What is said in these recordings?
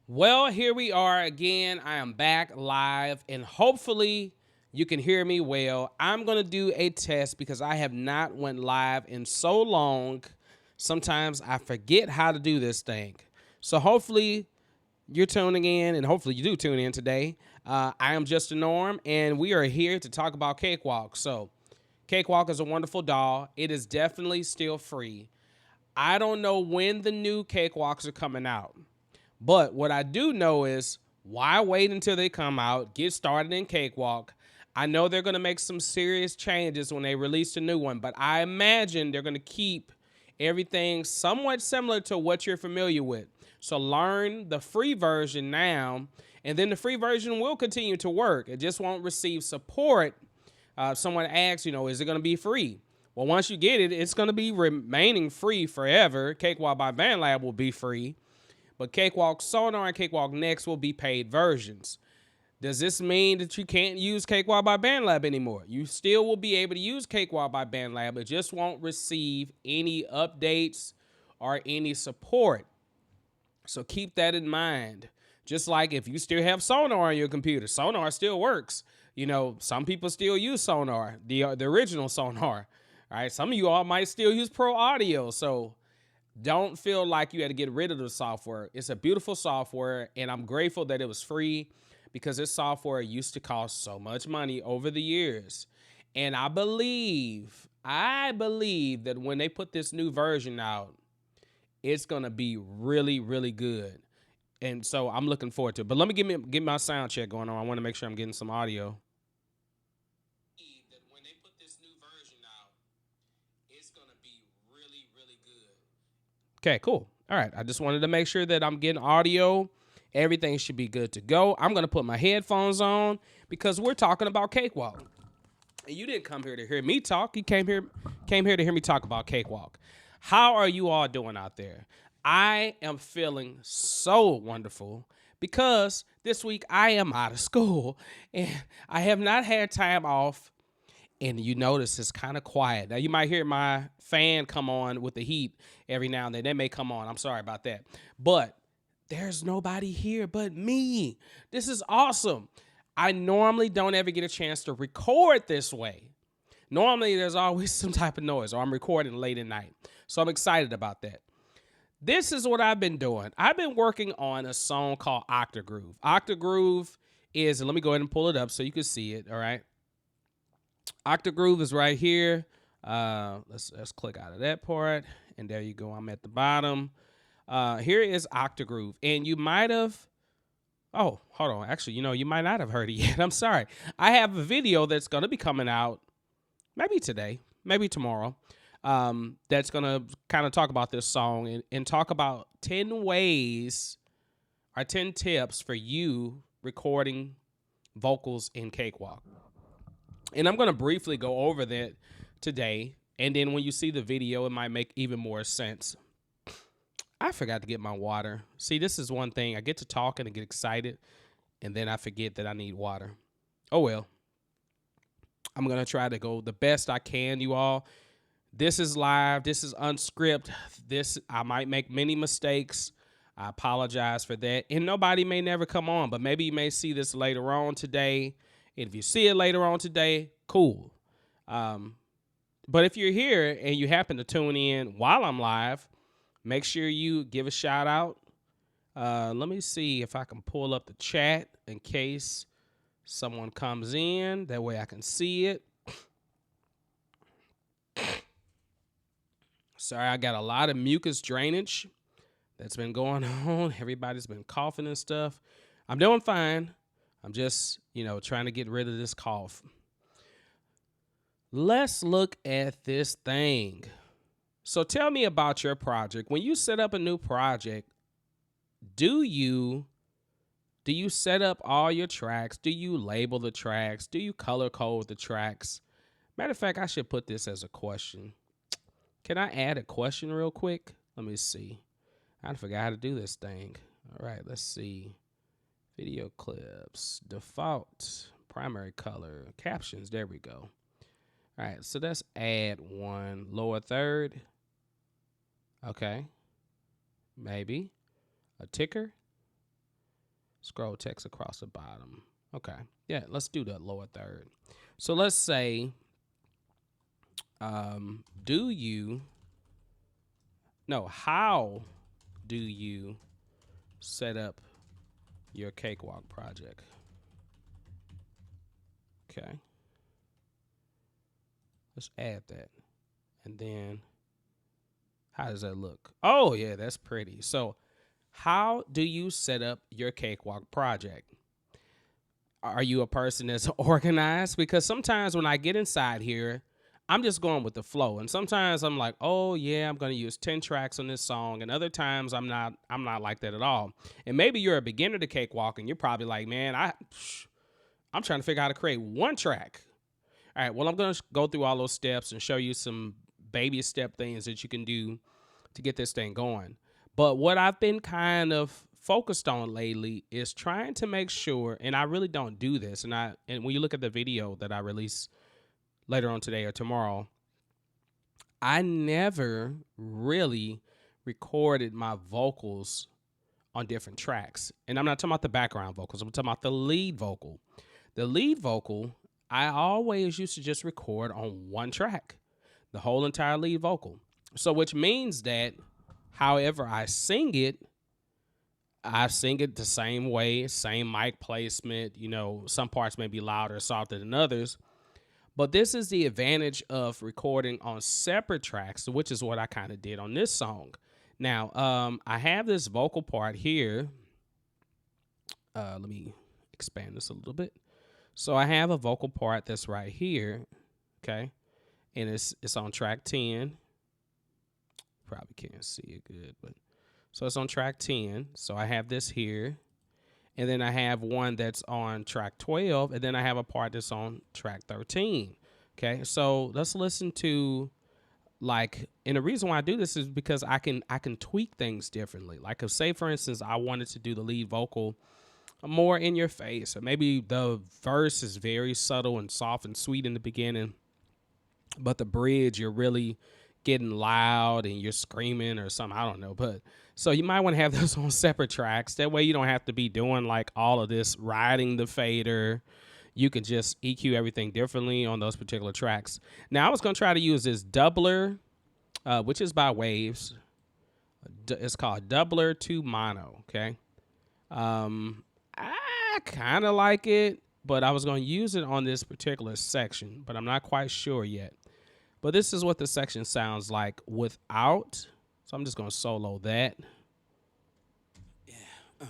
Well, here we are again. I am back live, and hopefully you can hear me well. I'm going to do a test because I have not went live in so long. Sometimes I forget how to do this thing. So hopefully you're tuning in, and hopefully you do tune in today. I am Just a Norm, and we are here to talk about Cakewalk. So Cakewalk is a wonderful doll. It is definitely still free. I don't know when the new Cakewalks are coming out. But what I do know is why wait until they come out, get started in Cakewalk. I know they're going to make some serious changes when they release a new one, but I imagine they're going to keep everything somewhat similar to what you're familiar with. So learn the free version now, and then the free version will continue to work. It just won't receive support. Someone asks, is it going to be free? Well, once you get it, it's going to be remaining free forever. Cakewalk by Bandlab will be free. But Cakewalk Sonar and Cakewalk Next will be paid versions. Does this mean that you can't use Cakewalk by Bandlab anymore? You still will be able to use Cakewalk by Bandlab. It just won't receive any updates or any support. So keep that in mind. Just like if you still have Sonar on your computer, Sonar still works. Some people still use Sonar, the original Sonar. All right, some of you all might still use Pro Audio. So don't feel like you had to get rid of the software. It's a beautiful software, and I'm grateful that it was free because this software used to cost so much money over the years. And I believe that when they put this new version out, it's gonna be really, really good. And so I'm looking forward to it. But let me get my sound check going on. I want to make sure I'm getting some audio. That when they put this new version out, it's gonna be really, really good. Okay, cool. All right. I just wanted to make sure that I'm getting audio. Everything should be good to go. I'm going to put my headphones on because we're talking about Cakewalk. And you didn't come here to hear me talk. You came here to hear me talk about Cakewalk. How are you all doing out there? I am feeling so wonderful because this week I am out of school and I have not had time off, and you notice it's kind of quiet. Now, you might hear my fan come on with the heat every now and then. They may come on. I'm sorry about that. But there's nobody here but me. This is awesome. I normally don't ever get a chance to record this way. Normally, there's always some type of noise, or I'm recording late at night. So I'm excited about that. This is what I've been doing. I've been working on a song called Octagroove. Octagroove is, let me go ahead and pull it up so you can see it, all right? Octagroove is right here. Let's click out of that part, and there you go. I'm at the bottom. Here is Octagroove, and you might have. Oh, hold on. Actually, you might not have heard it yet. I'm sorry. I have a video that's going to be coming out maybe today, maybe tomorrow. That's going to kind of talk about this song and talk about 10 ways or 10 tips for you recording vocals in Cakewalk. And I'm going to briefly go over that today. And then when you see the video, it might make even more sense. I forgot to get my water. See, this is one thing. I get to talking and get excited, and then I forget that I need water. Oh, well. I'm going to try to go the best I can, you all. This is live. This is unscripted. I might make many mistakes. I apologize for that. And nobody may never come on, but maybe you may see this later on today. And if you see it later on today, cool. But if you're here and you happen to tune in while I'm live, make sure you give a shout out. Let me see if I can pull up the chat in case someone comes in. That way I can see it. Sorry, I got a lot of mucus drainage that's been going on. Everybody's been coughing and stuff. I'm doing fine. I'm just, trying to get rid of this cough. Let's look at this thing. So tell me about your project. When you set up a new project, do you set up all your tracks? Do you label the tracks? Do you color code the tracks? Matter of fact, I should put this as a question. Can I add a question real quick? Let me see. I forgot how to do this thing. All right, let's see. Video clips, default, primary color, captions. There we go. All right, so let's add one. Lower third. Okay. Maybe. A ticker. Scroll text across the bottom. Okay. Yeah, let's do the lower third. So let's say, do you, no, how do you set up your Cakewalk project? Okay. Let's add that. And then how does that look? Oh, yeah, that's pretty. So, how do you set up your Cakewalk project? Are you a person that's organized? Because sometimes when I get inside here, I'm just going with the flow. And sometimes I'm like, "Oh, yeah, I'm going to use 10 tracks on this song." And other times I'm not like that at all. And maybe you're a beginner to Cakewalk and you're probably like, "Man, I'm trying to figure out how to create one track." All right, well, I'm going to go through all those steps and show you some baby step things that you can do to get this thing going. But what I've been kind of focused on lately is trying to make sure, and I really don't do this, and when you look at the video that I release later on today or tomorrow, I never really recorded my vocals on different tracks. And I'm not talking about the background vocals, I'm talking about the lead vocal. The lead vocal, I always used to just record on one track, the whole entire lead vocal. So, which means that however I sing it the same way, same mic placement. You know, some parts may be louder or softer than others. But this is the advantage of recording on separate tracks, which is what I kind of did on this song. Now, I have this vocal part here. Let me expand this a little bit. So I have a vocal part that's right here, okay? And it's on track 10. Probably can't see it good, but so it's on track 10. So I have this here. And then I have one that's on track 12, and then I have a part that's on track 13. Okay? So let's listen to, like, and the reason why I do this is because I can tweak things differently. Like, if say for instance I wanted to do the lead vocal more in your face, or maybe the verse is very subtle and soft and sweet in the beginning, but the bridge you're really getting loud and you're screaming or something, I don't know. But so you might want to have those on separate tracks. That way you don't have to be doing like all of this riding the fader. You can just EQ everything differently on those particular tracks. Now I was going to try to use this doubler, which is by Waves. It's called Doubler 2 Mono. Okay. I kind of like it, but I was going to use it on this particular section, but I'm not quite sure yet. But this is what the section sounds like without. So I'm just going to solo that. Yeah.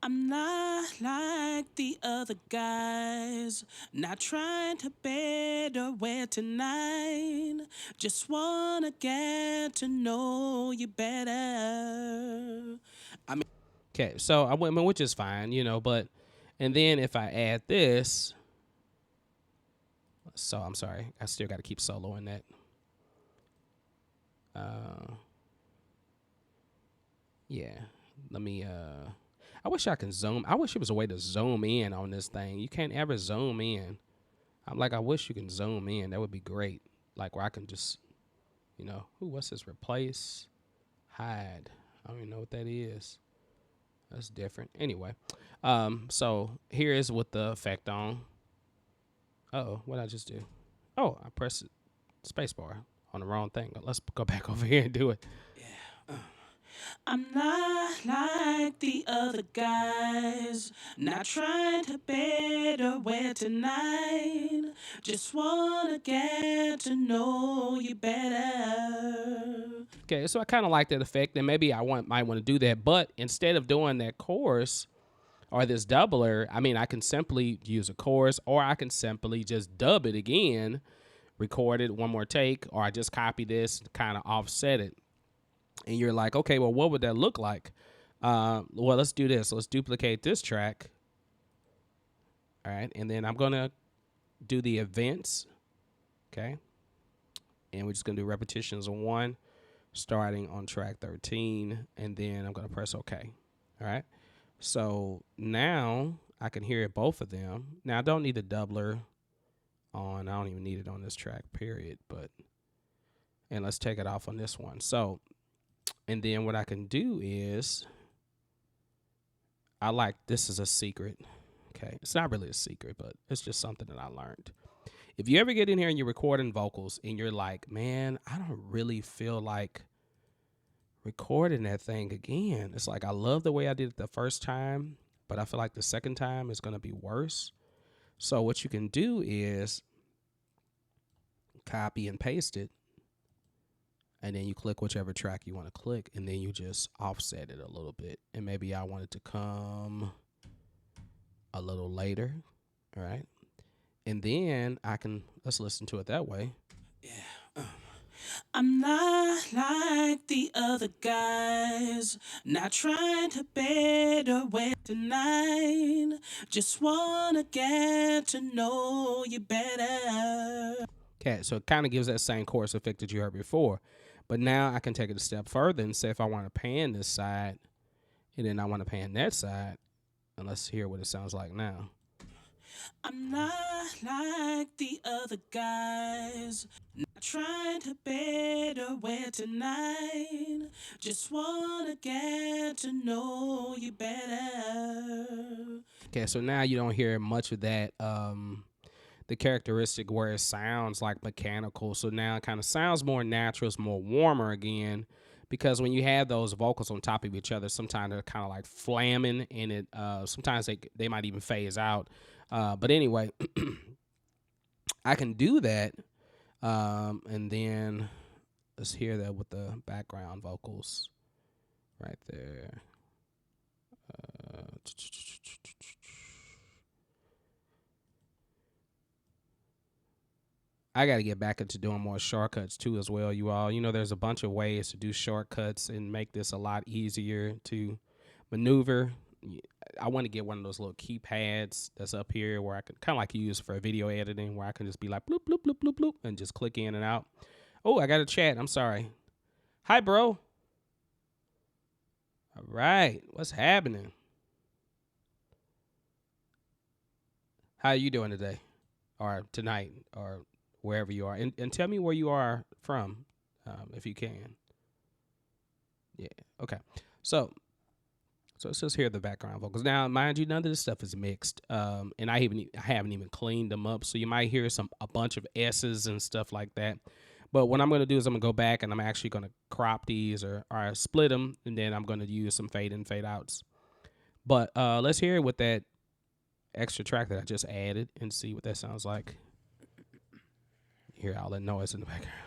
I'm not like the other guys, not trying to bed or wear tonight. Just want to get to know you better. Okay, so I went, which is fine, you know, but, and then if I add this, so I'm sorry, I still got to keep soloing that. Yeah, let me, I wish I can zoom. I wish there was a way to zoom in on this thing. You can't ever zoom in. I'm like, I wish you can zoom in. That would be great. Like where I can just, you know, what's this? Replace, hide. I don't even know what that is. That's different. Anyway, so here is with the effect on. Uh-oh, what did I just do? Oh, I pressed spacebar on the wrong thing. Let's go back over here and do it. Yeah. I'm not like the other guys, not trying to bed or wear tonight. Just wanna get to know you better. Okay, so I kind of like that effect, and maybe might want to do that. But instead of doing that chorus or this doubler, I mean, I can simply use a chorus, or I can simply just dub it again, record it one more take, or I just copy this, kind of offset it. And you're like, okay, well, what would that look like? Well, let's do this. Let's duplicate this track. All right, and then I'm going to do the events, okay? And we're just going to do repetitions on 1, starting on track 13, and then I'm going to press OK. All right? So now I can hear both of them. Now I don't need the doubler on. I don't even need it on this track, period. And let's take it off on this one. So, and then what I can do is I like, this is a secret. Okay. It's not really a secret, but it's just something that I learned. If you ever get in here and you're recording vocals and you're like, man, I don't really feel like recording that thing again. It's like, I love the way I did it the first time, but I feel like the second time is going to be worse. So what you can do is copy and paste it, and then you click whichever track you want to click, and then you just offset it a little bit. And maybe I want it to come a little later, all right? And then let's listen to it that way. Yeah. I'm not like the other guys, not trying to better way tonight. Just wanna get to know you better. Okay, so it kind of gives that same chorus effect that you heard before. But now I can take it a step further and say if I want to pan this side, and then I want to pan that side, and let's hear what it sounds like now. I'm not like the other guys, not trying to better wear tonight. Just wanna get to know you better. Okay, so now you don't hear much of that the characteristic where it sounds like mechanical. So now it kind of sounds more natural, it's more warmer again. Because when you have those vocals on top of each other, sometimes they're kind of like flamming, and it sometimes they might even phase out. But anyway, I can do that, and then let's hear that with the background vocals right there. I got to get back into doing more shortcuts too as well, you all. You know, there's a bunch of ways to do shortcuts and make this a lot easier to maneuver. I want to get one of those little keypads that's up here where I can kind of like use for video editing, where I can just be like bloop, bloop, bloop, bloop, bloop, and just click in and out. Oh, I got a chat. I'm sorry. Hi, bro. All right. What's happening? How are you doing today or tonight or wherever you are? And tell me where you are from, if you can. Yeah. Okay. So let's just hear the background vocals. Now, mind you, none of this stuff is mixed, and I haven't even cleaned them up. So you might hear a bunch of S's and stuff like that. But what I'm going to do is I'm going to go back and I'm actually going to crop these or split them, and then I'm going to use some fade in, fade outs. But let's hear it with that extra track that I just added and see what that sounds like. Hear all that noise in the background.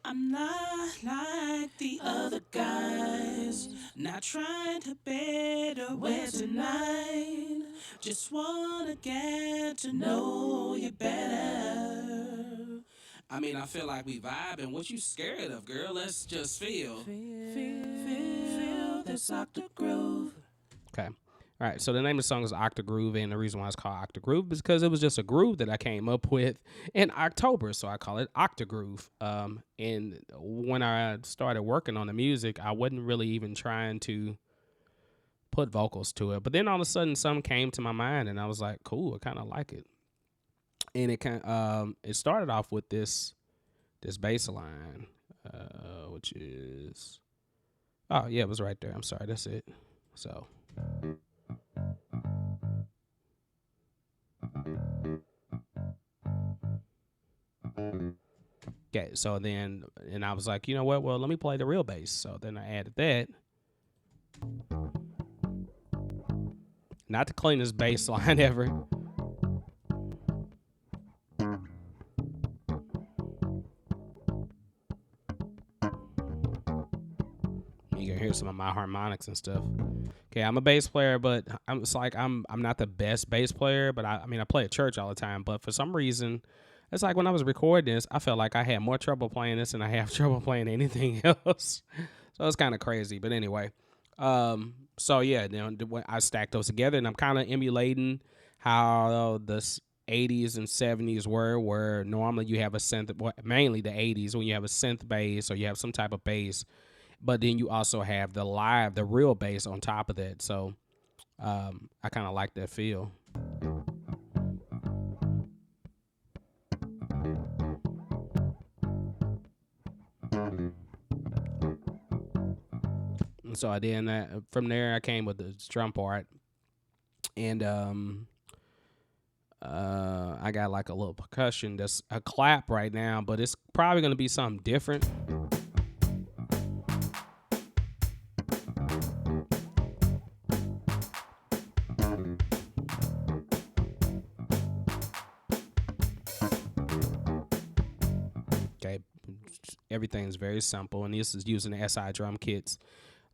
I'm not like the other guys, not trying to better wear tonight. Just wanna get to know you better. I mean, I feel like we vibing. What you scared of, girl? Let's just feel this octagroove. Okay. All right, so the name of the song is Octagroove, and the reason why it's called Octagroove is because it was just a groove that I came up with in October, so I call it Octagroove. And when I started working on the music, I wasn't really even trying to put vocals to it, but then all of a sudden, something came to my mind, and I was like, "Cool, I kind of like it." And it started off with this bass line, which is, oh yeah, it was right there. I'm sorry, that's it. So. Okay, so then, and I was like, you know what? Well, let me play the real bass. So then I added that. Not the cleanest bass line ever. You can hear some of my harmonics and stuff. Okay, I'm a bass player, but I'm not the best bass player, but I mean I play at church all the time. But for some reason, it's like when I was recording this, I felt like I had more trouble playing this than I have trouble playing anything else. So it's kind of crazy. But anyway, so yeah, then I stacked those together, and I'm kind of emulating how the 80s and 70s were, where normally you have a synth, mainly the 80s, when you have a synth bass or you have some type of bass, but then you also have the real bass on top of that. So I kind of like that feel. So I did that. From there, I came with the drum part, and I got like a little percussion that's a clap right now, but it's probably gonna be something different. Okay, everything's very simple, and this is using the SI drum kits.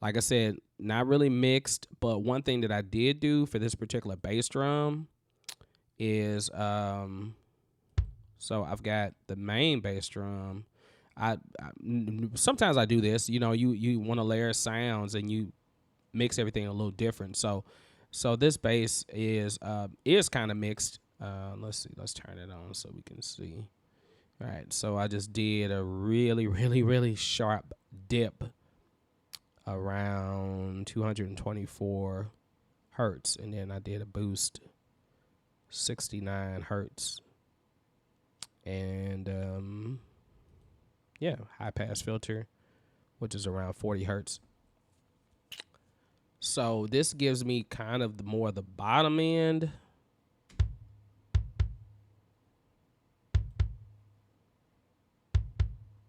Like I said, not really mixed, but one thing that I did do for this particular bass drum is so I've got the main bass drum. I sometimes I do this. You want to layer sounds and you mix everything a little different. So this bass is kind of mixed. Let's see. Let's turn it on so we can see. All right. So I just did a really, really, really sharp dip around 224 hertz, and then I did a boost 69 hertz, and high pass filter, which is around 40 hertz. So this gives me kind of more the bottom end.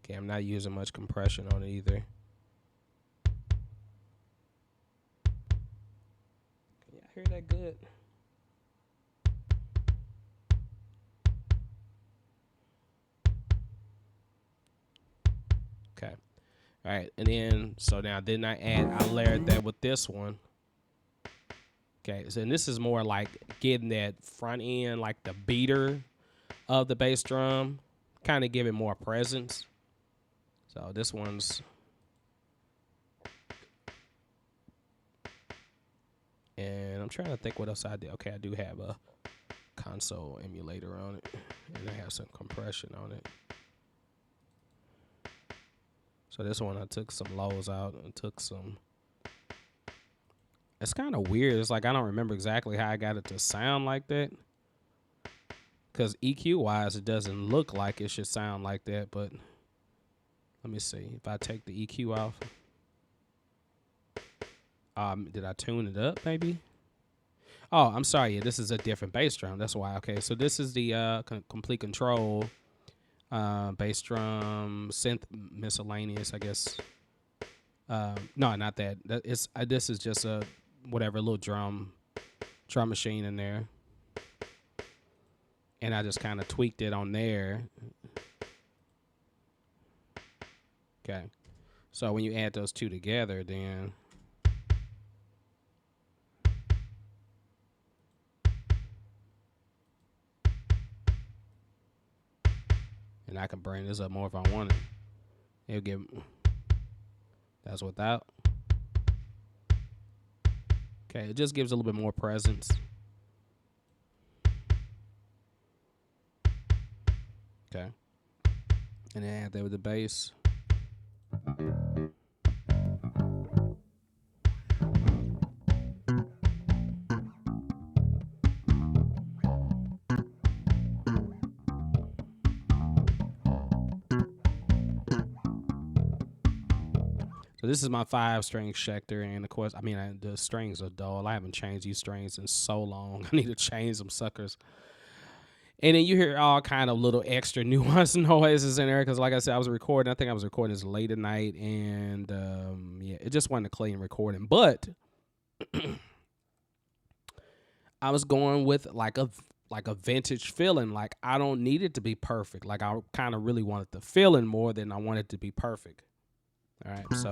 Okay, I'm not using much compression on it either. Can y'all hear that good? Okay. All right, and then so now then I layered that with this one. Okay, so and this is more like getting that front end, like the beater of the bass drum, kind of give it more presence. So this one's, and I'm trying to think what else I did. Okay, I do have a console emulator on it, and I have some compression on it. So this one I took some lows out and took some. It's kind of weird. It's like I don't remember exactly how I got it to sound like that. Because EQ wise, it doesn't look like it should sound like that. But let me see. If I take the EQ off. Did I tune it up maybe? Oh, I'm sorry. Yeah, this is a different bass drum. That's why. Okay, so this is the complete control bass drum synth miscellaneous, I guess. No, not that. This is just a whatever little drum machine in there, and I just kind of tweaked it on there. Okay, so when you add those two together, then and I can bring this up more if I wanted. It'll give. That's without. Okay, it just gives a little bit more presence. Okay. And then add that with the bass. So this is my 5-string Schecter, and of course, the strings are dull. I haven't changed these strings in so long. I need to change them suckers. And then you hear all kind of little extra nuance noises in there because, like I said, I think I was recording this late at night, and it just wasn't a clean recording. But I was going with like a vintage feeling. Like I don't need it to be perfect. Like I kind of really wanted the feeling more than I want it to be perfect. All right, so.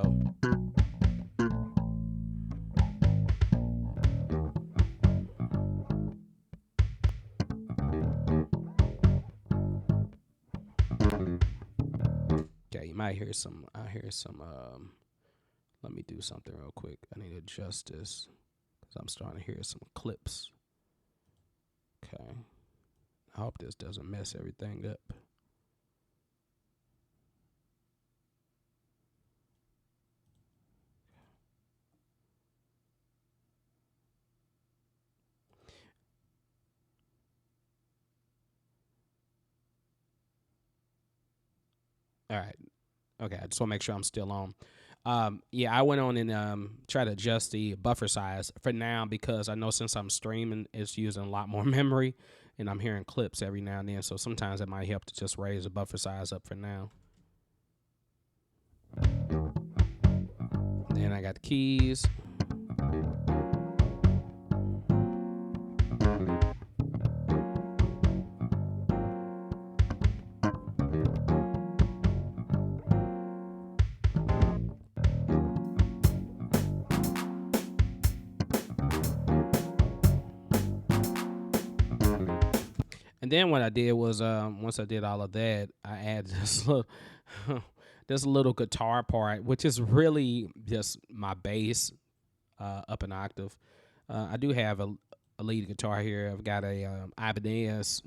Okay, you might hear some. I hear some. Let me do something real quick. I need to adjust this because I'm starting to hear some clips. Okay, I hope this doesn't mess everything up. All right. Okay, I just want to make sure I'm still on. Yeah, I went on and tried to adjust the buffer size for now because I know since I'm streaming, it's using a lot more memory, and I'm hearing clips every now and then. So sometimes it might help to just raise the buffer size up for now. Then I got the keys. And then what I did was, once I did all of that, I added this little, this little guitar part, which is really just my bass up an octave. I do have a lead guitar here. I've got a Ibanez,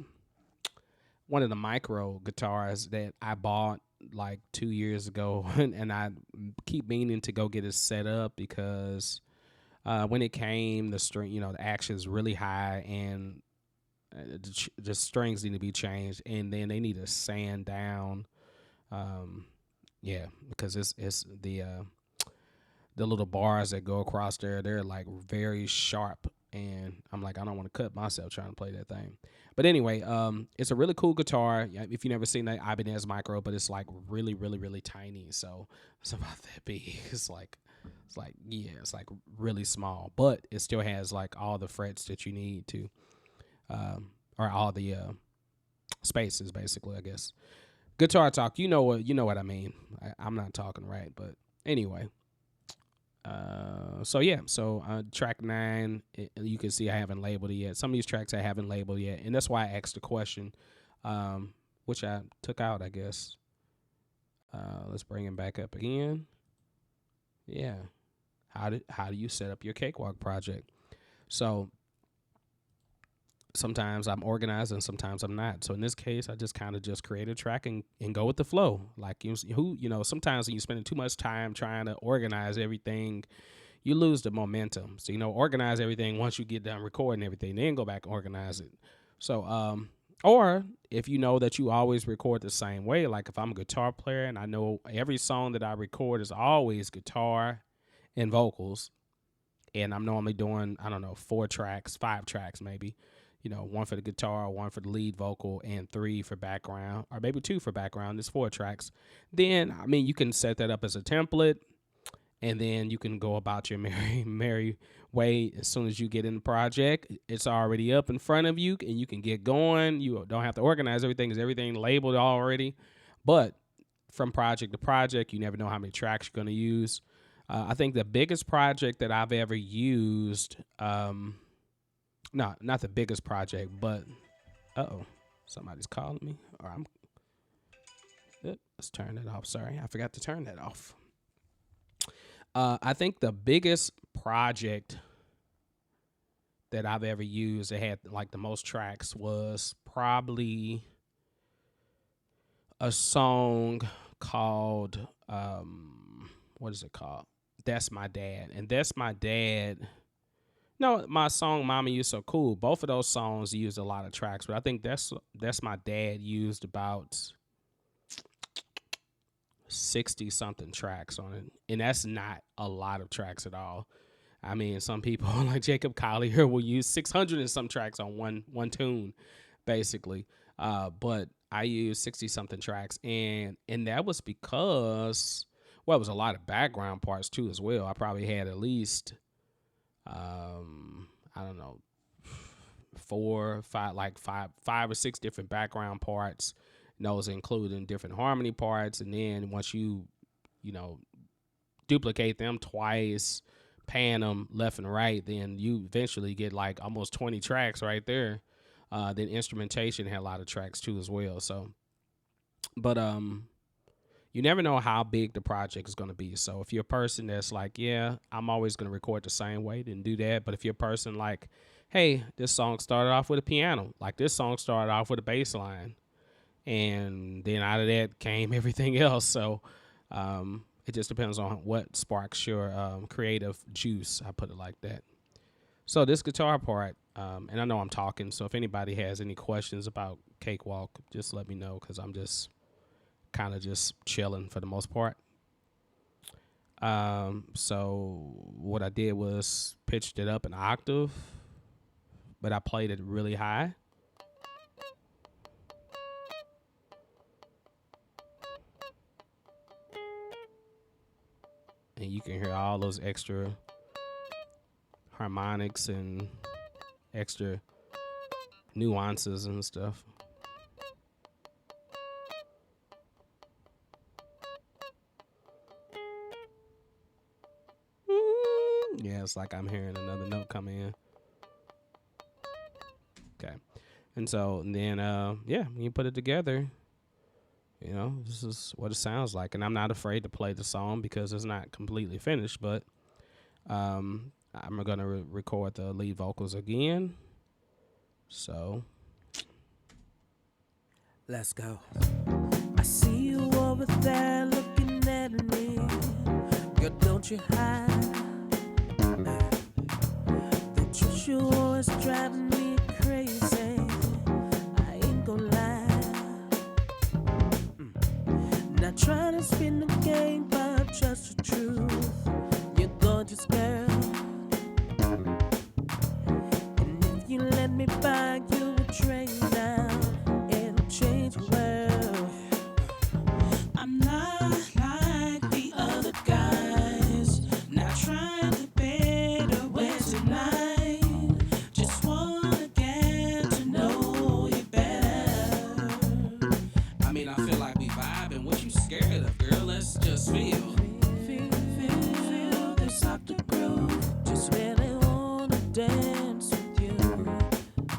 one of the micro guitars that I bought like 2 years ago, and I keep meaning to go get it set up because when it came, the string, the action is really high, and the strings need to be changed, and then they need to sand down. Yeah, because it's the little bars that go across there, they're like very sharp, and I'm like, I don't want to cut myself trying to play that thing. But anyway, it's a really cool guitar. If you've never seen that Ibanez Micro, but it's like really, really, really tiny. So it's about that big. It's like really small, but it still has like all the frets that you need to, or all the spaces basically, I guess. Guitar talk, you know what I mean. I'm not talking right, but anyway. So track 9, you can see I haven't labeled it yet. Some of these tracks I haven't labeled yet, and that's why I asked the question, which I took out, I guess. Let's bring him back up again. Yeah, how do you set up your Cakewalk project? So sometimes I'm organized and sometimes I'm not. So in this case, I just kind of just create a track and go with the flow. Like sometimes when you're spending too much time trying to organize everything, you lose the momentum. So, organize everything once you get done recording everything, then go back and organize it. So, or if you know that you always record the same way, like if I'm a guitar player and I know every song that I record is always guitar and vocals, and I'm normally doing, 4 tracks, 5 tracks maybe, one for the guitar, one for the lead vocal, and 3 for background, or maybe 2 for background. There's 4 tracks. Then, you can set that up as a template, and then you can go about your merry way. As soon as you get in the project, it's already up in front of you, and you can get going. You don't have to organize everything, because everything labeled already. But from project to project, you never know how many tracks you're going to use. I think the biggest project that I've ever used, no, not the biggest project, but somebody's calling me. Or let's turn that off. Sorry, I forgot to turn that off. I think the biggest project that I've ever used that had like the most tracks was probably a song called what is it called? That's My Dad. And That's My Dad. No, my song Mama You So Cool. Both of those songs used a lot of tracks, but I think That's My Dad used about 60 something tracks on it. And that's not a lot of tracks at all. Some people like Jacob Collier will use 600 and some tracks on one tune, basically. But I used 60 something tracks, and that was because, well, it was a lot of background parts too as well. I probably had at least, five or six different background parts. Those including different harmony parts, and then once you duplicate them twice, pan them left and right, then you eventually get like almost 20 tracks right there. Then instrumentation had a lot of tracks too as well. So, but you never know how big the project is going to be. So if you're a person that's like, yeah, I'm always going to record the same way, then do that. But if you're a person like, hey, this song started off with a piano, like this song started off with a bass line, and then out of that came everything else. So it just depends on what sparks your creative juice. I put it like that. So this guitar part, and I know I'm talking, so if anybody has any questions about Cakewalk, just let me know, because I'm just kind of just chilling for the most part. So what I did was pitched it up an octave, but I played it really high. And you can hear all those extra harmonics and extra nuances and stuff. Yeah, it's like I'm hearing another note come in. Okay. And so then, yeah, when you put it together, you know, this is what it sounds like. And I'm not afraid to play the song because it's not completely finished, but I'm going to record the lead vocals again. So let's go. I see you over there looking at me. Girl, don't you hide. The truth you always driving me crazy. I ain't gonna lie. Not trying to spin the game, but just the truth. You're gorgeous, girl. And if you let me buy you a train now, it'll change the world. I'm not like the other guys, not trying to better way tonight. Just wanna get to know you better. I mean, I feel like we vibing. What you scared of, girl? Let's just feel. Feel this octave groove. Just really wanna dance with you.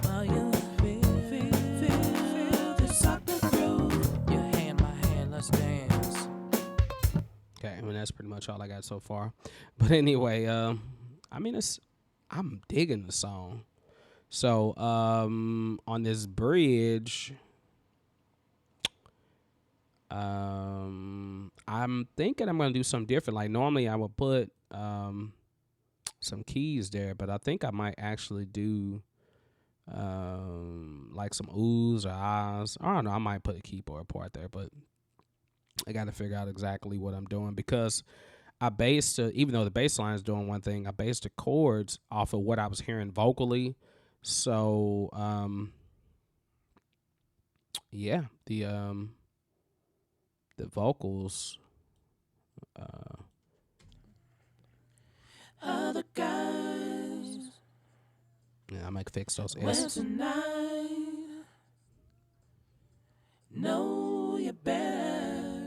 While you feel this octave groove. Your hand, my hand, let's dance. Okay, I mean, that's pretty much all I got so far. But anyway, I mean, I'm digging the song. So on this bridge, I'm thinking I'm gonna do something different. Like normally I would put some keys there, but I think I might actually do like some oohs or ahs. I don't know. I might put a keyboard part there, but I got to figure out exactly what I'm doing because I based even though the bass line is doing one thing, I based the chords off of what I was hearing vocally. So yeah, the vocals. Other guys, Yeah, I might fix those where S. tonight, know you better.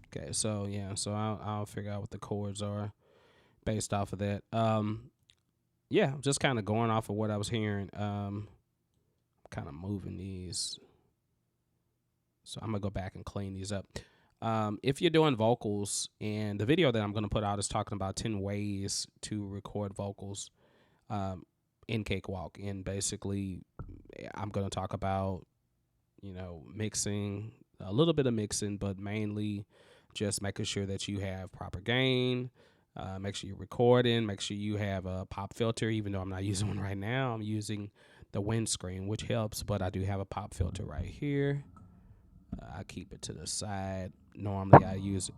Okay, so yeah, so I'll figure out what the chords are based off of that. Yeah, just kind of going off of what I was hearing. Kind of moving these, so I'm gonna go back and clean these up. If you're doing vocals, and the video that I'm gonna put out is talking about 10 ways to record vocals in Cakewalk, and basically, I'm gonna talk about mixing, a little bit of mixing, but mainly just making sure that you have proper gain. Make sure you're recording. Make sure you have a pop filter, even though I'm not using one right now. I'm using the windscreen, which helps, but I do have a pop filter right here. I keep it to the side. Normally I use it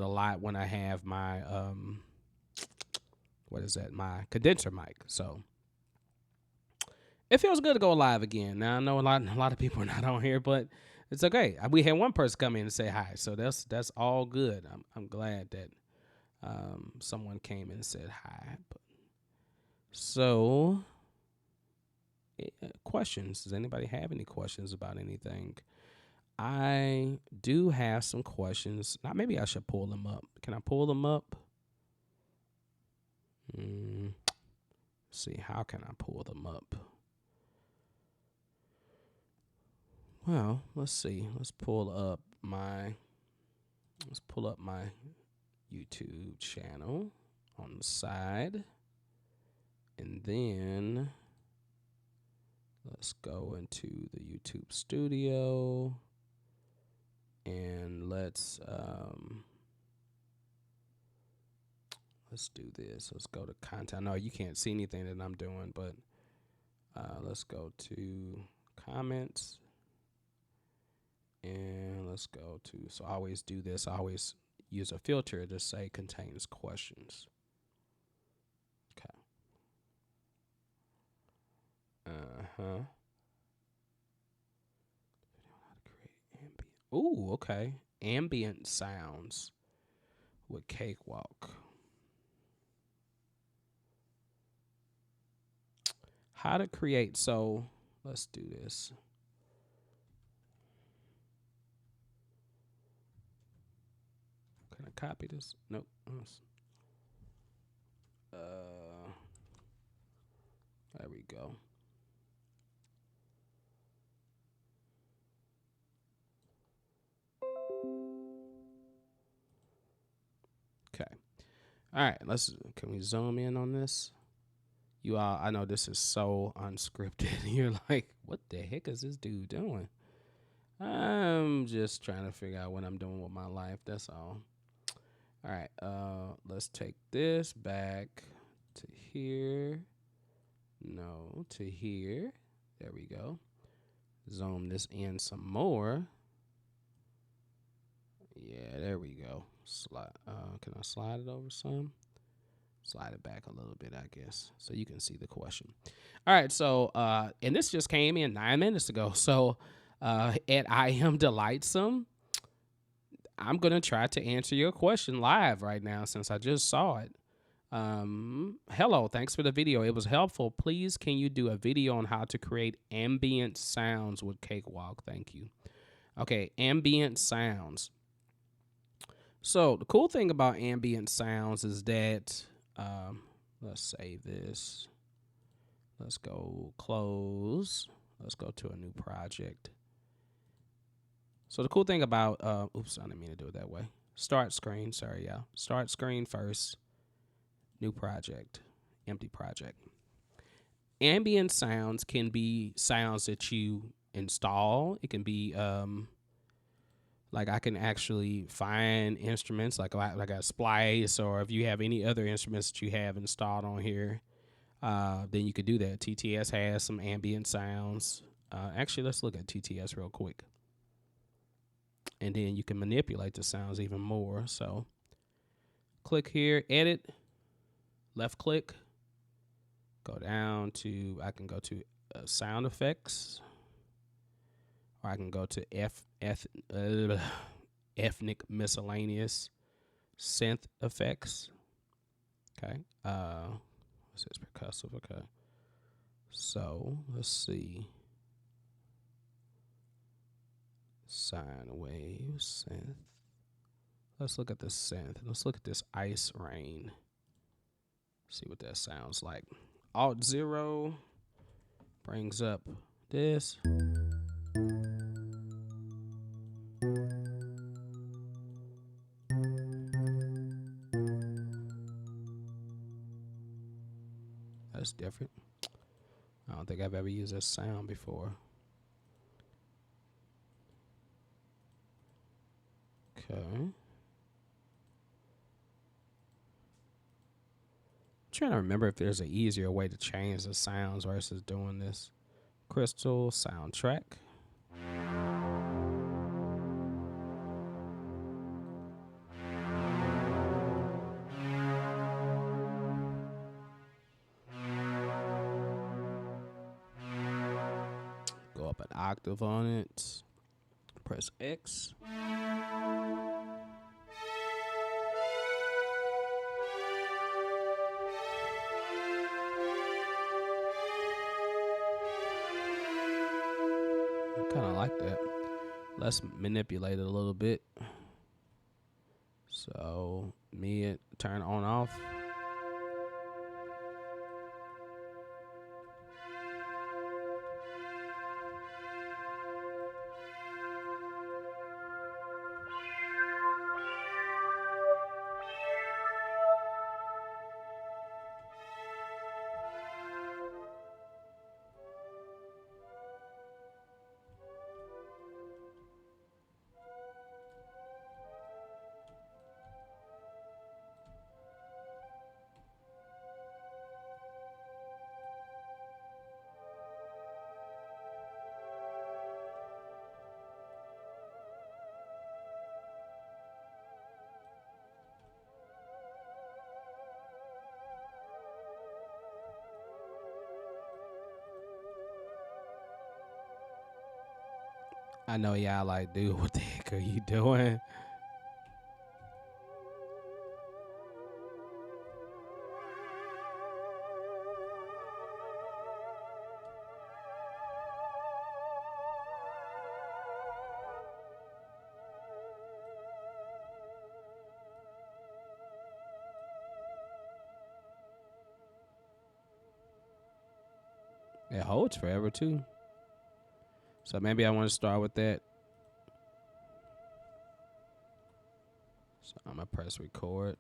a lot when I have my my condenser mic. So it feels good to go live again. Now I know a lot of people are not on here, but it's okay. We had one person come in and say hi, so that's all good. I'm glad that someone came and said hi. So questions? Does anybody have any questions about anything? I do have some questions. Now maybe I should pull them up. Can I pull them up? See, how can I pull them up? Well, let's see. Let's pull up my YouTube channel on the side. And then let's go into the YouTube studio and let's do this. Let's go to content. No, you can't see anything that I'm doing, but let's go to comments And let's go to, so I always do this. I always use a filter to say contains questions. Okay. Uh-huh. Ooh, okay. Ambient sounds with Cakewalk. How to create, so let's do this. Can I copy this? Nope. There we go. Okay. All right. Can we zoom in on this? You all, I know this is so unscripted. You're like, what the heck is this dude doing? I'm just trying to figure out what I'm doing with my life. That's all. All right. Let's take this back to here. No, to here. There we go. Zoom this in some more. Yeah, there we go. Slide. Can I slide it over some? Slide it back a little bit, I guess, so you can see the question. All right, so and this just came in 9 minutes ago. So at I Am Delightsome, I'm gonna try to answer your question live right now since I just saw it. Hello, thanks for the video. It was helpful. Please, can you do a video on how to create ambient sounds with Cakewalk? Thank you. Okay, ambient sounds. So the cool thing about ambient sounds is that, let's save this. Let's go close. Let's go to a new project. So the cool thing about, oops, I didn't mean to do it that way. Start screen, sorry, y'all. Start screen first. New project, empty project. Ambient sounds can be sounds that you install. It can be, like I can actually find instruments like a splice, or if you have any other instruments that you have installed on here, then you could do that. TTS has some ambient sounds. Actually, let's look at TTS real quick. And then you can manipulate the sounds even more. So click here, edit, left click, go down to, I can go to sound effects, or I can go to ethnic miscellaneous synth effects. Okay. What's this? Percussive. Okay. So let's see. Sine wave synth. Let's look at the synth. Let's look at this ice rain. See what that sounds like. Alt 0 brings up this. That's different. I don't think I've ever used this sound before. Okay. Trying to remember if there's an easier way to change the sounds versus doing this. Crystal soundtrack. Go up an octave on it. Press X. Kind of like that. Let's manipulate it a little bit. So mid, turn on off. I know y'all like, dude, what the heck are you doing? It holds forever too. So maybe I want to start with that. So I'm gonna press record.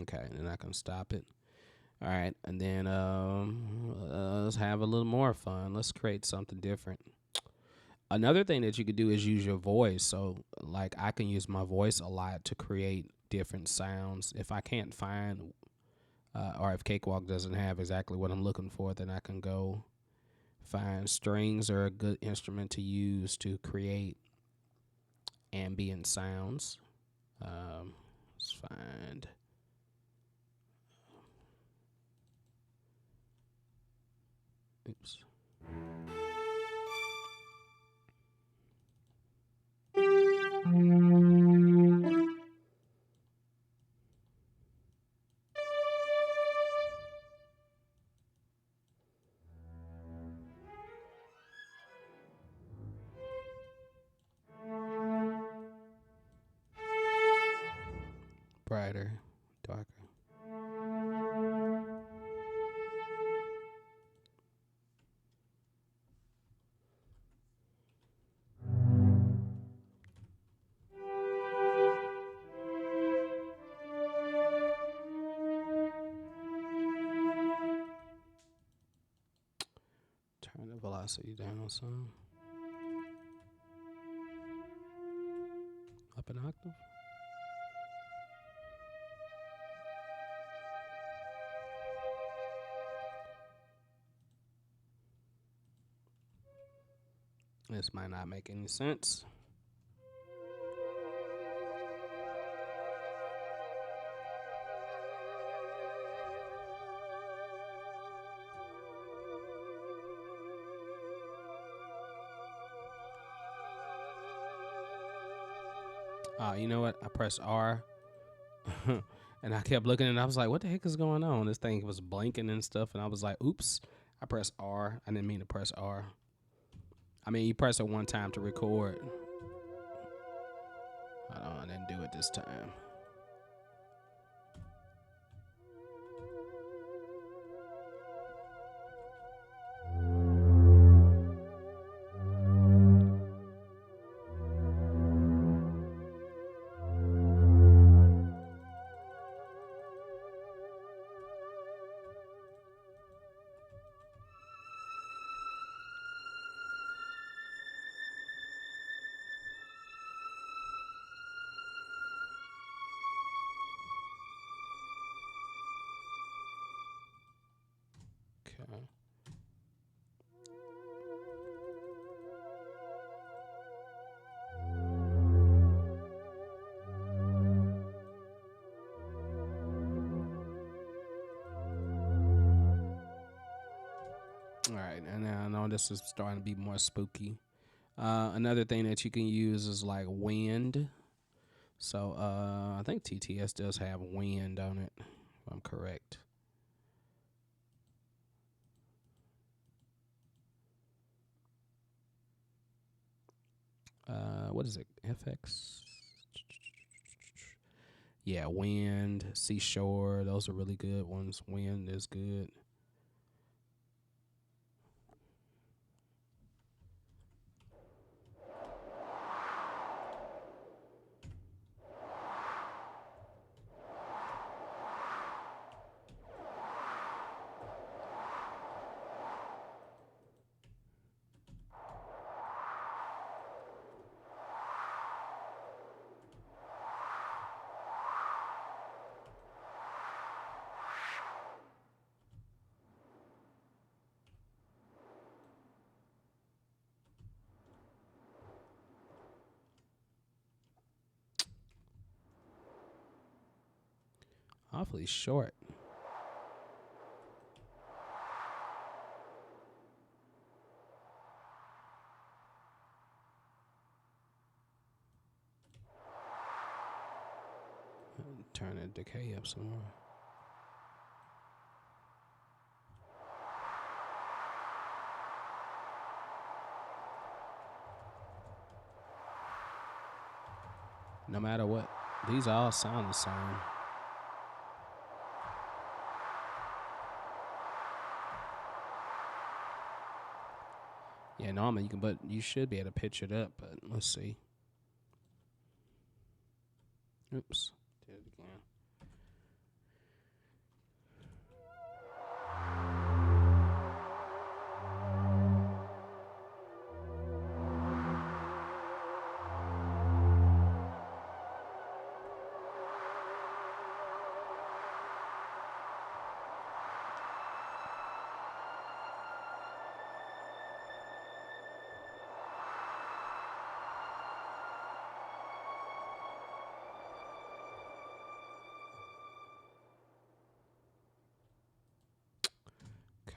Okay, and then I can stop it. All right, and then let's have a little more fun. Let's create something different. Another thing that you could do is use your voice. So, like, I can use my voice a lot to create different sounds. If I can't find, or if Cakewalk doesn't have exactly what I'm looking for, then I can go find strings are a good instrument to use to create ambient sounds. Let's find. Oops. Brighter, darker. Turn the velocity down some. Up an octave. This might not make any sense. You know what? I pressed R and I kept looking and I was like, what the heck is going on? This thing was blinking and stuff. And I was like, oops, I pressed R. I didn't mean to press R. I mean, you press it one time to record. Hold on, I didn't do it this time. Okay. All right, and now I know this is starting to be more spooky. Another thing that you can use is like wind. So I think TTS does have wind on it, if I'm correct. What is it? FX? Yeah, wind, seashore. Those are really good ones. Wind is good. awfully short. Turn the decay up some more. No matter what, these all sound the same. Yeah, normally you can, but you should be able to pitch it up. But let's see. Oops, did it again.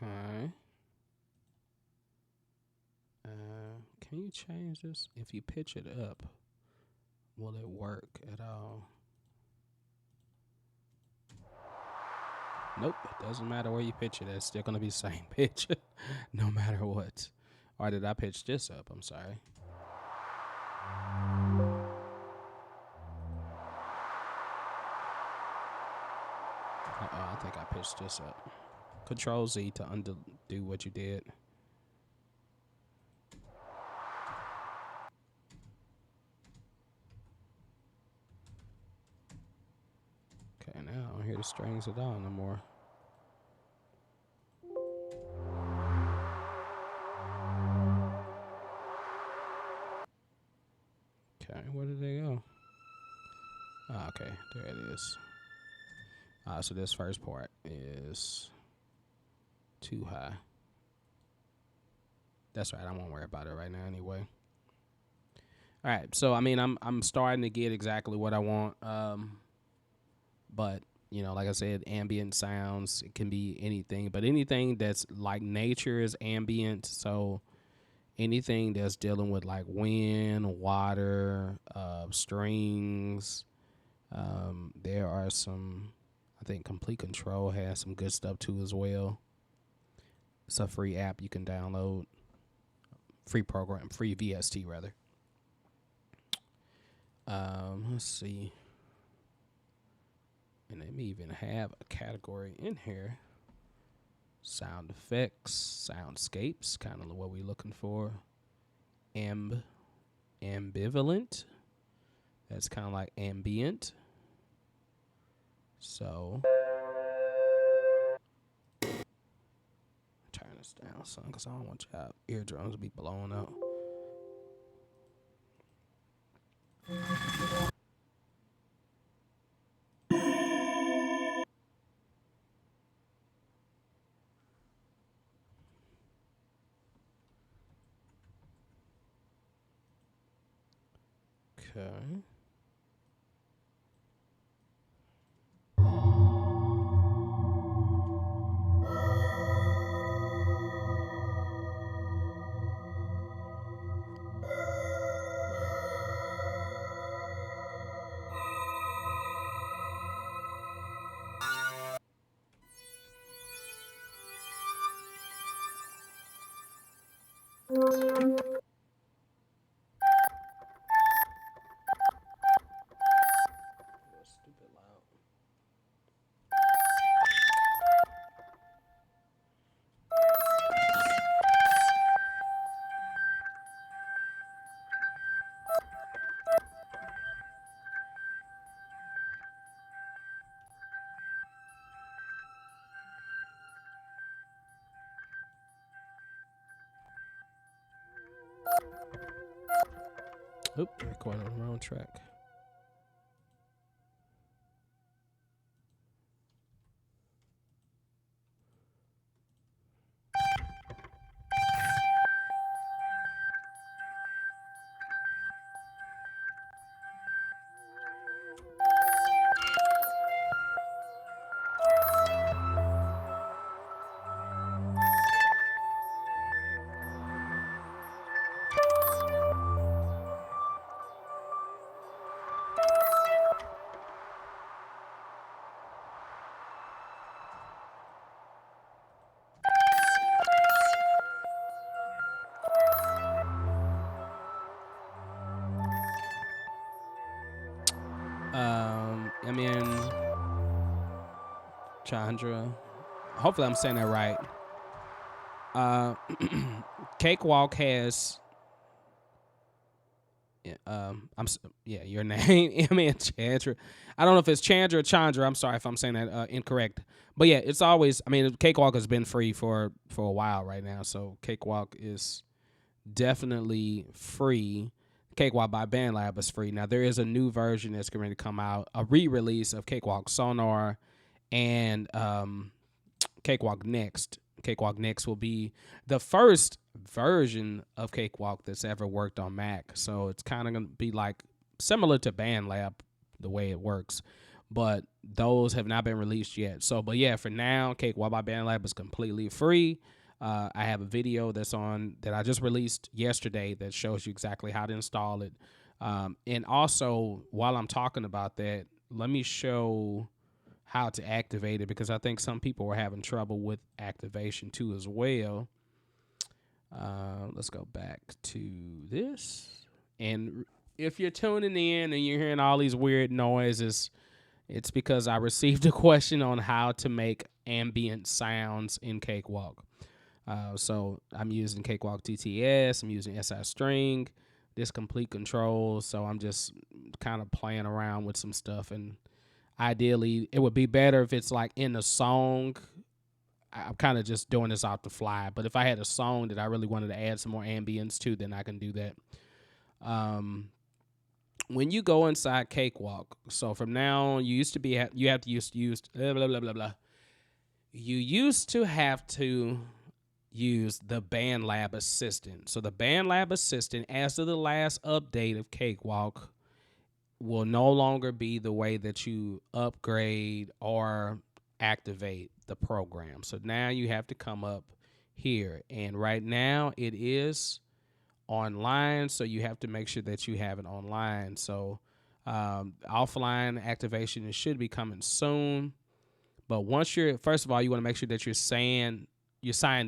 Okay. Can you change this? If you pitch it up, will it work at all? Nope. It doesn't matter where you pitch it. It's still going to be the same pitch no matter what. Or did I pitch this up? I'm sorry. I think I pitched this up. Control Z to undo what you did. Okay, now I don't hear the strings at all no more. Okay, where did they go? Oh, okay, there it is. So this first part is too high. That's right, I won't worry about it right now anyway. All right, so I mean, I'm starting to get exactly what I want. But you know, like I said, ambient sounds, it can be anything, but anything that's like nature is ambient. So anything that's dealing with like wind, water, strings. There are some, I think Complete Control has some good stuff too as well. It's a free app you can download. Free program, free VST rather. Let's see. And they may even have a category in here. Sound effects, soundscapes, kind of what we're looking for. Ambivalent. That's kind of like ambient. So turn this down, son, because I don't want your eardrums to be blown out. Okay. Stupid loud. Oop, recording on the wrong track. Chandra. Hopefully I'm saying that right. Cakewalk has your name, Chandra. I don't know if it's Chandra or Chandra. I'm sorry if I'm saying that incorrect. But yeah, it's always. Cakewalk has been free for a while right now, so Cakewalk is definitely free. Cakewalk by Bandlab is free. Now there is a new version that's going to come out, a re-release of Cakewalk Sonar and Cakewalk Next. Cakewalk Next will be the first version of Cakewalk that's ever worked on Mac. So it's kind of going to be like similar to Bandlab, the way it works. But those have not been released yet. So, but yeah, for now, Cakewalk by Bandlab is completely free. I have a video that I just released yesterday that shows you exactly how to install it. And also, while I'm talking about that, let me show how to activate it, because I think some people were having trouble with activation too as well. Let's go back to this. And if you're tuning in and you're hearing all these weird noises, it's because I received a question on how to make ambient sounds in Cakewalk. So I'm using Cakewalk TTS, I'm using SI String, this complete control. So I'm just kind of playing around with some stuff, and ideally, it would be better if it's like in a song. I'm kind of just doing this off the fly, but if I had a song that I really wanted to add some more ambience to, then I can do that. When you go inside Cakewalk, so from now on, you have to use blah blah blah blah blah. You used to have to use the Bandlab Assistant. So the Bandlab Assistant, as of the last update of Cakewalk, will no longer be the way that you upgrade or activate the program. So now you have to come up here. And right now it is online, so you have to make sure that you have it online. So offline activation, it should be coming soon. But first of all, you want to make sure that you're signed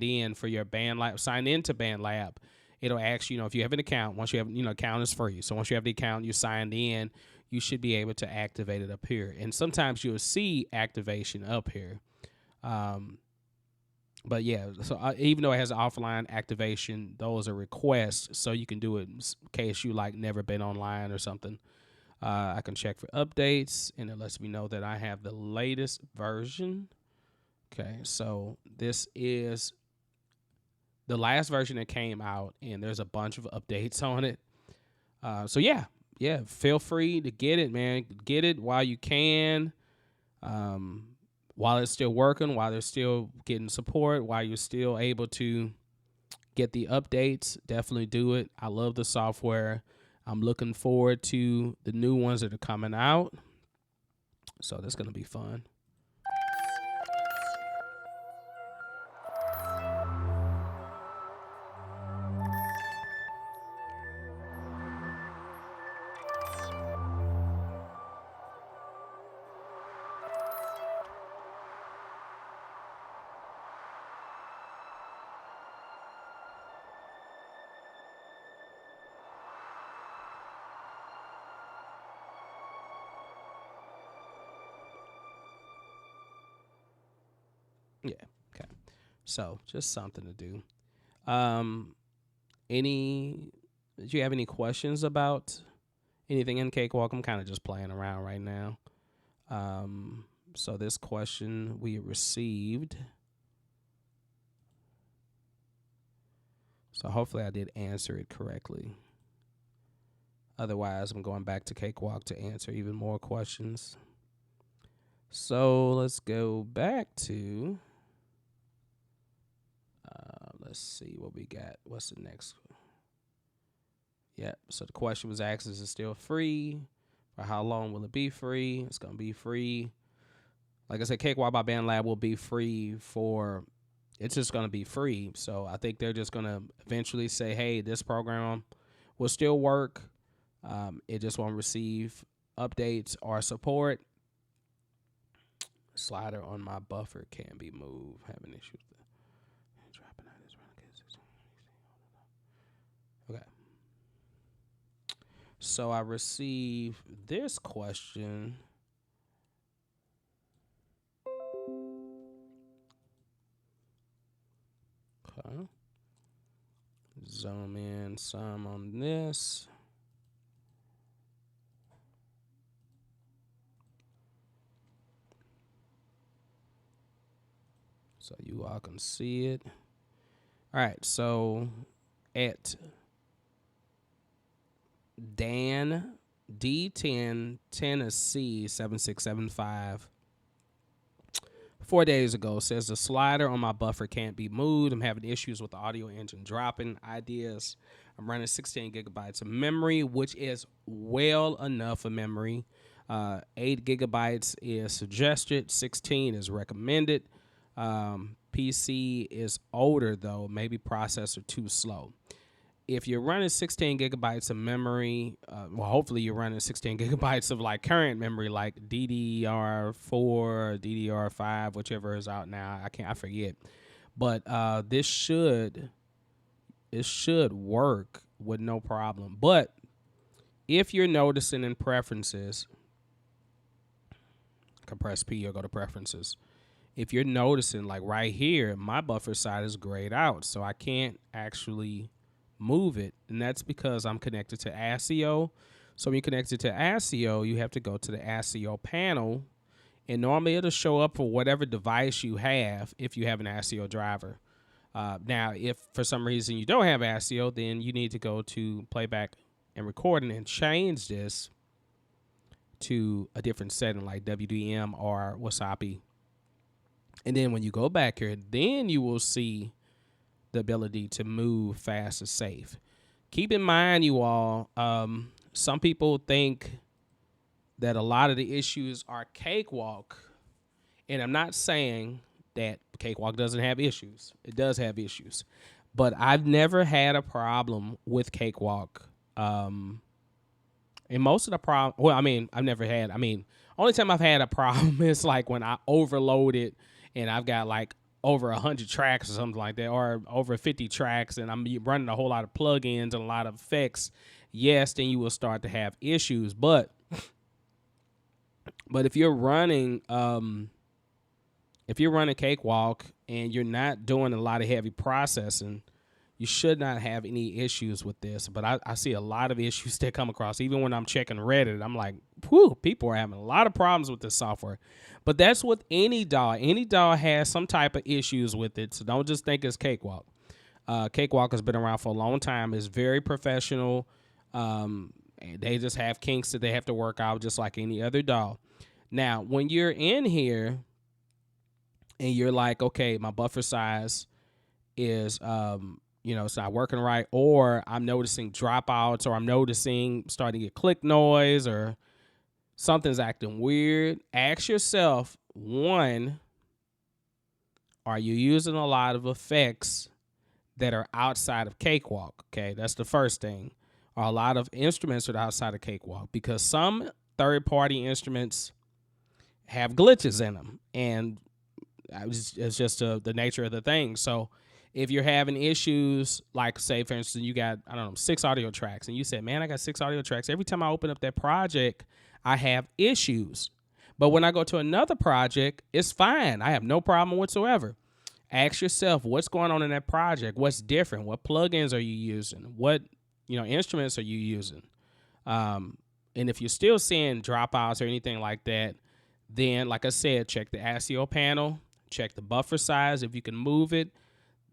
in for your Bandlab, signed into Bandlab. It'll ask you, if you have an account. Once you have, account is free. So once you have the account, you're signed in, you should be able to activate it up here. And sometimes you'll see activation up here. But yeah, so even though it has offline activation, those are requests. So you can do it in case you never been online or something. I can check for updates, and it lets me know that I have the latest version. Okay, so this is the last version that came out, and there's a bunch of updates on it. So yeah, feel free to get it, man. Get it while you can, while it's still working, while they're still getting support, while you're still able to get the updates. Definitely do it. I love the software. I'm looking forward to the new ones that are coming out. So that's going to be fun. Yeah. Okay. So just something to do. Did you have any questions about anything in Cakewalk? I'm kind of just playing around right now. So this question we received. So hopefully I did answer it correctly. Otherwise, I'm going back to Cakewalk to answer even more questions. So let's go back to, let's see what we got. What's the next one? Yeah, so the question was asked, is it still free? For how long will it be free? It's going to be free. Like I said, Cakewalk by Bandlab will be free it's just going to be free. So I think they're just going to eventually say, hey, this program will still work. It just won't receive updates or support. Slider on my buffer can be moved. Having issues with okay. So I received this question. Okay. Zoom in some on this. So you all can see it. All right, so at Dan D10 Tennessee 7675 4 days ago says the slider on my buffer can't be moved. I'm having issues with the audio engine dropping ideas. I'm running 16 gigabytes of memory, which is well enough of memory. 8 gigabytes is suggested. 16 is recommended. PC is older though. Maybe processor too slow. If you're running 16 gigabytes of memory, well, hopefully you're running 16 gigabytes of like current memory, like DDR4, DDR5, whichever is out now. I forget. But this should work with no problem. But if you're noticing in preferences, compress P or go to preferences. If you're noticing, like right here, my buffer size is grayed out, so I can't actually move it, and that's because I'm connected to ASIO. So when you're connected to ASIO, you have to go to the ASIO panel, and normally it'll show up for whatever device you have if you have an ASIO driver. Now, if for some reason you don't have ASIO, then you need to go to playback and recording and change this to a different setting like WDM or Wasapi. And then when you go back here, then you will see the ability to move fast and safe. Keep in mind, you all, some people think that a lot of the issues are Cakewalk. And I'm not saying that Cakewalk doesn't have issues. It does have issues. But I've never had a problem with Cakewalk. And most of the problem, well, I mean, only time I've had a problem is like when I overload it and I've got like over 100 tracks or something like that, or over 50 tracks, and I'm running a whole lot of plugins and a lot of effects. Yes, then you will start to have issues. But if you're running Cakewalk and you're not doing a lot of heavy processing, you should not have any issues with this. But I see a lot of issues that come across. Even when I'm checking Reddit, I'm like, whew, people are having a lot of problems with this software. But that's with any DAW. Any DAW has some type of issues with it, so don't just think it's Cakewalk. Cakewalk has been around for a long time. It's very professional. They just have kinks that they have to work out just like any other DAW. Now, when you're in here and you're like, okay, my buffer size is it's not working right, or I'm noticing dropouts, or I'm noticing starting to get click noise, or something's acting weird, ask yourself, one, are you using a lot of effects that are outside of Cakewalk? Okay, that's the first thing. Are a lot of instruments that are outside of Cakewalk? Because some third-party instruments have glitches in them, and it's just the nature of the thing. So if you're having issues, like say, for instance, you got, 6 audio tracks, and you said, man, I got 6 audio tracks. Every time I open up that project, I have issues. But when I go to another project, it's fine. I have no problem whatsoever. Ask yourself, what's going on in that project? What's different? What plugins are you using? What instruments are you using? And if you're still seeing dropouts or anything like that, then, like I said, check the ASIO panel, check the buffer size if you can move it.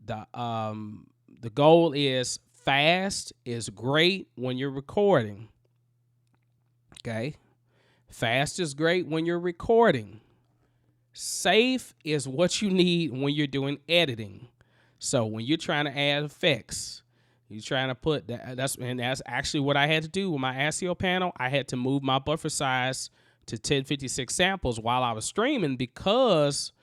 The goal is fast is great when you're recording. Okay? Fast is great when you're recording. Safe is what you need when you're doing editing. So when you're trying to add effects, you're trying to put that's actually what I had to do with my ASIO panel. I had to move my buffer size to 1056 samples while I was streaming, because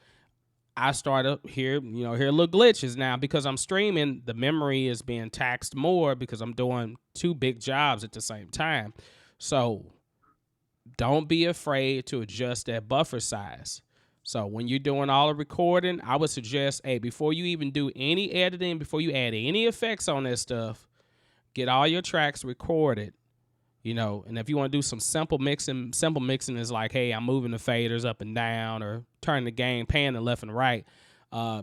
I started hear little glitches. Now, because I'm streaming, the memory is being taxed more because I'm doing 2 big jobs at the same time. So don't be afraid to adjust that buffer size. So when you're doing all the recording, I would suggest, before you even do any editing, before you add any effects on that stuff, get all your tracks recorded. And if you want to do some simple mixing is like, hey, I'm moving the faders up and down, or turning the gain, panning left and right.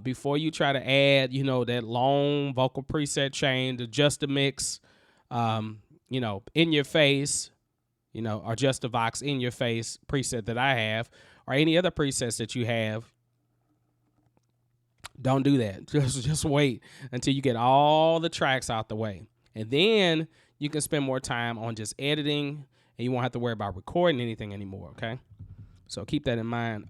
Before you try to add, that long vocal preset chain to just a mix, in your face, or just a Vox in your face preset that I have, or any other presets that you have. Don't do that. Just wait until you get all the tracks out the way. And then you can spend more time on just editing, and you won't have to worry about recording anything anymore, okay? So keep that in mind.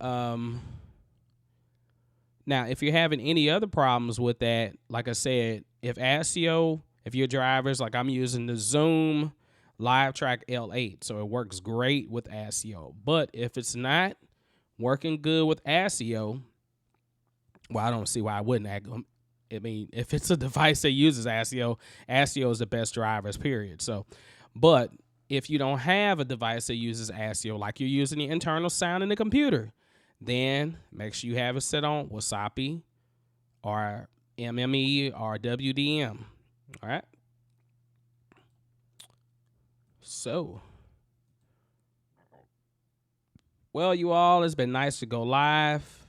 Now, if you're having any other problems with that, like I said, if your drivers, like I'm using the Zoom Live Track L8, so it works great with ASIO. But if it's not working good with ASIO, well, I don't see why I wouldn't. I mean, if it's a device that uses ASIO, ASIO is the best drivers, period. So, but if you don't have a device that uses ASIO, like you're using the internal sound in the computer, then make sure you have it set on Wasapi or MME or WDM. All right. So, well, you all, it's been nice to go live.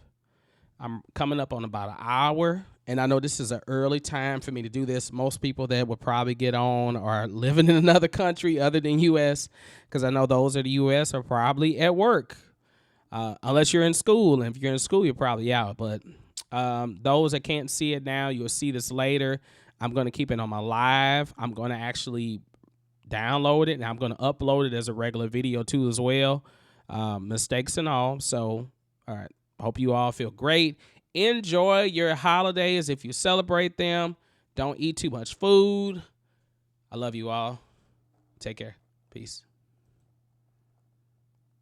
I'm coming up on about an hour, and I know this is an early time for me to do this. Most people that would probably get on are living in another country other than U.S., because I know those of the U.S. are probably at work, unless you're in school. And if you're in school, you're probably out. But those that can't see it now, you'll see this later. I'm going to keep it on my live. I'm going to actually download it, and I'm going to upload it as a regular video too as well, mistakes and all. So, all right. Hope you all feel great. Enjoy your holidays if you celebrate them. Don't eat too much food. I love you all. Take care. Peace.